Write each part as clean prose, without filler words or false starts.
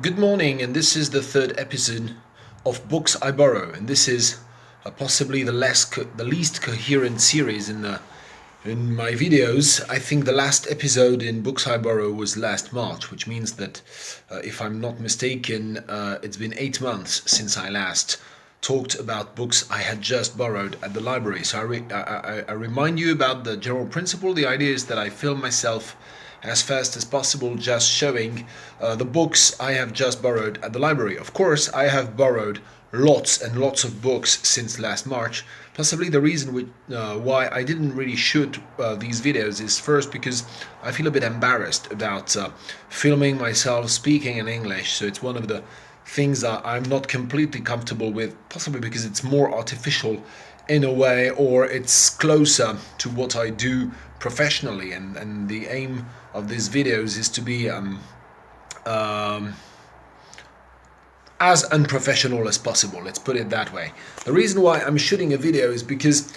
Good morning, and this is the third episode of Books I Borrow, and this is possibly the least coherent series in my videos. I think the last episode in Books I Borrow was last March, which means that, if I'm not mistaken, it's been 8 months since I last talked about books I had just borrowed at the library. So I remind you about the general principle. The idea is that I film myself as fast as possible, just showing the books I have just borrowed at the library. Of course, I have borrowed lots and lots of books since last March. Possibly the reason why I didn't really shoot these videos is first because I feel a bit embarrassed about filming myself speaking in English. So it's one of the things that I'm not completely comfortable with, possibly because it's more artificial in a way, or it's closer to what I do professionally, and the aim of these videos is to be as unprofessional as possible, let's put it that way. The reason why I'm shooting a video is because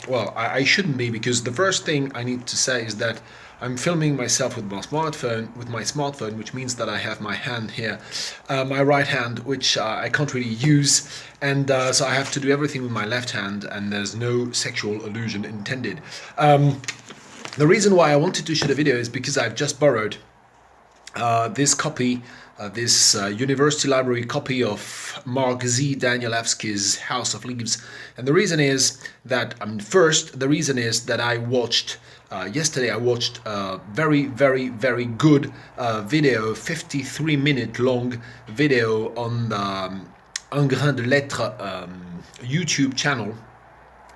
well, I shouldn't be, because the first thing I need to say is that I'm filming myself with my smartphone, which means that I have my hand here, my right hand, which I can't really use, and so I have to do everything with my left hand, and there's no sexual allusion intended. The reason why I wanted to shoot a video is because I've just borrowed this copy, this university library copy of Mark Z. Danielewski's House of Leaves. And the reason is that, first, the reason is that I watched, yesterday I watched a very, very, very good video, 53-minute long video on the Un Grain de Lettres YouTube channel.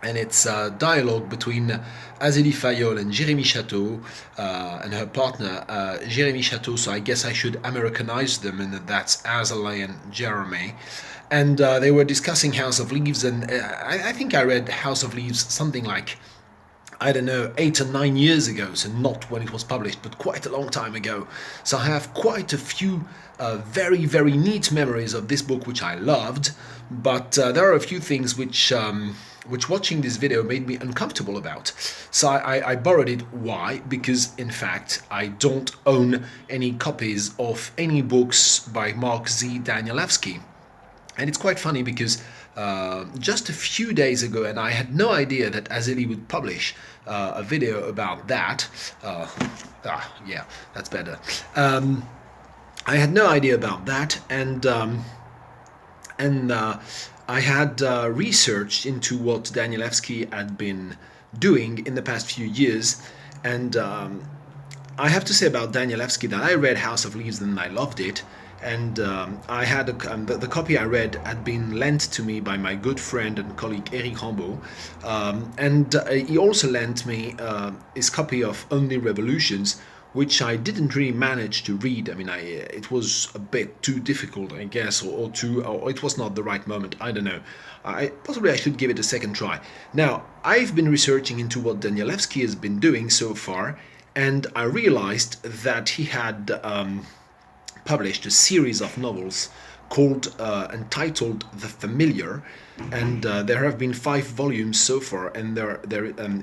And it's a dialogue between Azélie Fayol and Jérémy Chateau, and her partner, Jérémy Chateau, so I guess I should Americanize them, and that's Azélie and Jeremy. And they were discussing House of Leaves, and I think I read House of Leaves something like, I don't know, 8 or 9 years ago, so not when it was published, but quite a long time ago. So I have quite a few very, very neat memories of this book, which I loved, but there are a few things which watching this video made me uncomfortable about. So I borrowed it. Why? Because in fact I don't own any copies of any books by Mark Z. Danielewski. And it's quite funny because just a few days ago, and I had no idea that Azélie would publish a video about that. Yeah, that's better. I had no idea about that, and I had researched into what Danielewski had been doing in the past few years, and I have to say about Danielewski that I read House of Leaves and I loved it, and I had the copy I read had been lent to me by my good friend and colleague Eric Rambaud, and he also lent me his copy of Only Revolutions, which I didn't really manage to read. I mean, it was a bit too difficult, I guess, or it was not the right moment. I don't know. Possibly I should give it a second try. Now, I've been researching into what Danielewski has been doing so far, and I realized that he had published a series of novels called entitled The Familiar, and there have been 5 volumes so far, and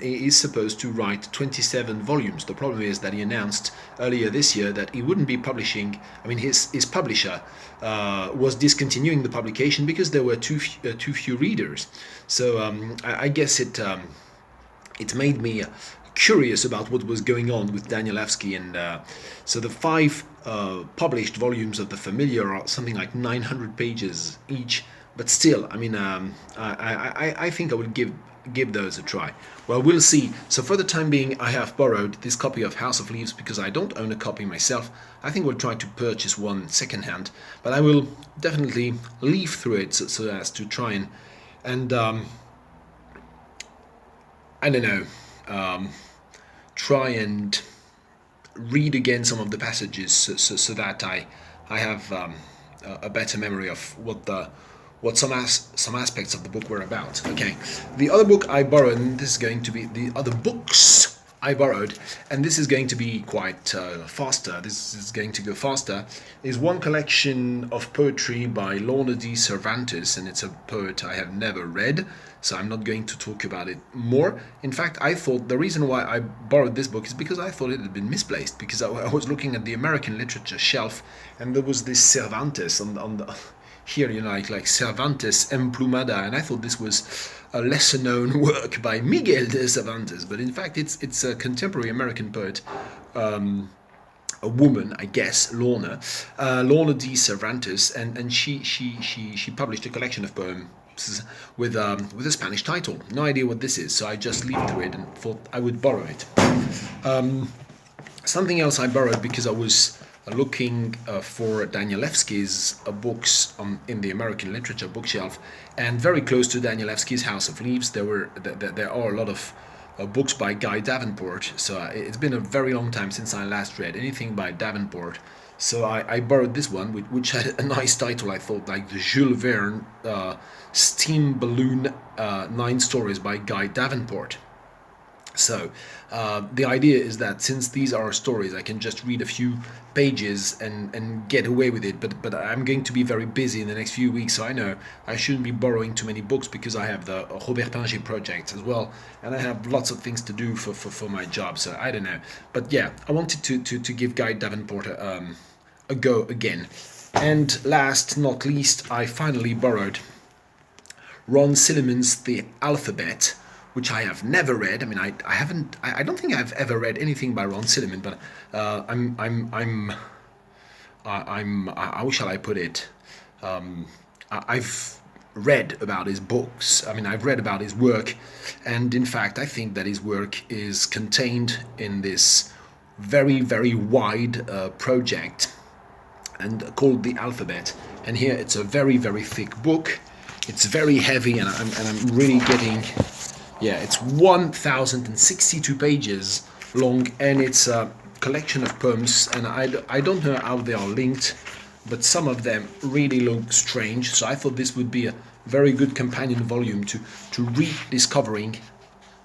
he is supposed to write 27 volumes. The problem is that he announced earlier this year that he wouldn't be publishing. I mean, his publisher was discontinuing the publication because there were too few readers. So I guess it made me curious about what was going on with Danielewski, and so the 5 published volumes of The Familiar are something like 900 pages each, but still, I mean, I think I will give those a try. Well, we'll see. So for the time being, I have borrowed this copy of House of Leaves because I don't own a copy myself. I think we'll try to purchase one secondhand, but I will definitely leaf through it so as to try and I don't know, try and read again some of the passages so that I have a better memory of what some aspects of the book were about. Okay, the other book I borrowed, and this is going to be the other books I borrowed, and this is going to be quite faster, this is going to go faster, is one collection of poetry by Lorna D. Cervantes, and it's a poet I have never read, so I'm not going to talk about it more. In fact, I thought the reason why I borrowed this book is because I thought it had been misplaced, because I was looking at the American literature shelf, and there was this Cervantes on the here, you know, like Cervantes Emplumada, and I thought this was a lesser known work by Miguel de Cervantes, but in fact it's a contemporary American poet, a woman, I guess, Lorna D. Cervantes, and she published a collection of poems with a Spanish title. No idea what this is, so I just leafed through it and thought I would borrow it. Something else I borrowed because I was looking for Danielewski's books in the American literature bookshelf, and very close to Danielewski's House of Leaves there are a lot of books by Guy Davenport, so it's been a very long time since I last read anything by Davenport, so I borrowed this one, which had a nice title, I thought, like the Jules Verne Steam Balloon 9 Stories by Guy Davenport. So the idea is that since these are stories, I can just read a few pages and get away with it, but I'm going to be very busy in the next few weeks, so I know I shouldn't be borrowing too many books because I have the Robert Pinget project as well, and I have lots of things to do for my job, so I don't know. But yeah, I wanted to give Guy Davenport a go again. And last not least, I finally borrowed Ron Silliman's The Alphabet, which I have never read. I mean, I don't think I've ever read anything by Ron Silliman, but how shall I put it? I've read about his books. I mean, I've read about his work, and in fact, I think that his work is contained in this very, very wide project and called The Alphabet. And here it's a very, very thick book. It's very heavy, and I'm really getting. Yeah, it's 1,062 pages long, and it's a collection of poems, and I don't know how they are linked, but some of them really look strange, so I thought this would be a very good companion volume to rediscovering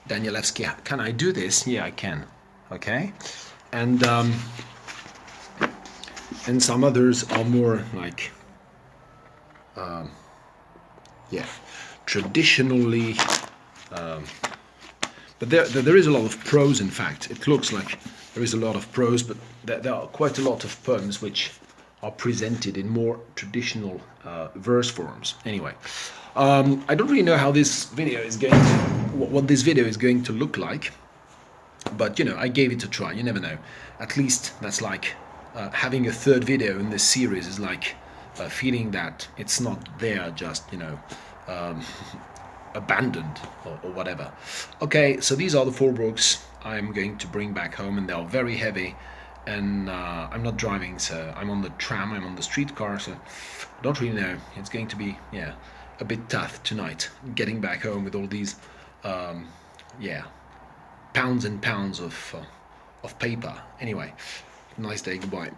Danielewski. Can I do this? Yeah, I can. Okay. And some others are more like, yeah, traditionally... but there is a lot of prose. In fact, it looks like there is a lot of prose, but there are quite a lot of poems which are presented in more traditional verse forms. Anyway, I don't really know how this video is going to, what this video is going to look like, but you know, I gave it a try. You never know. At least that's like having a third video in this series is like feeling that it's not there just, you know, abandoned or whatever. Okay, so these are the 4 books I'm going to bring back home, and they are very heavy, and I'm not driving, so I'm on the tram, I'm on the streetcar, so I don't really know. It's going to be, yeah, a bit tough tonight getting back home with all these yeah, pounds and pounds of paper. Anyway, nice day, goodbye.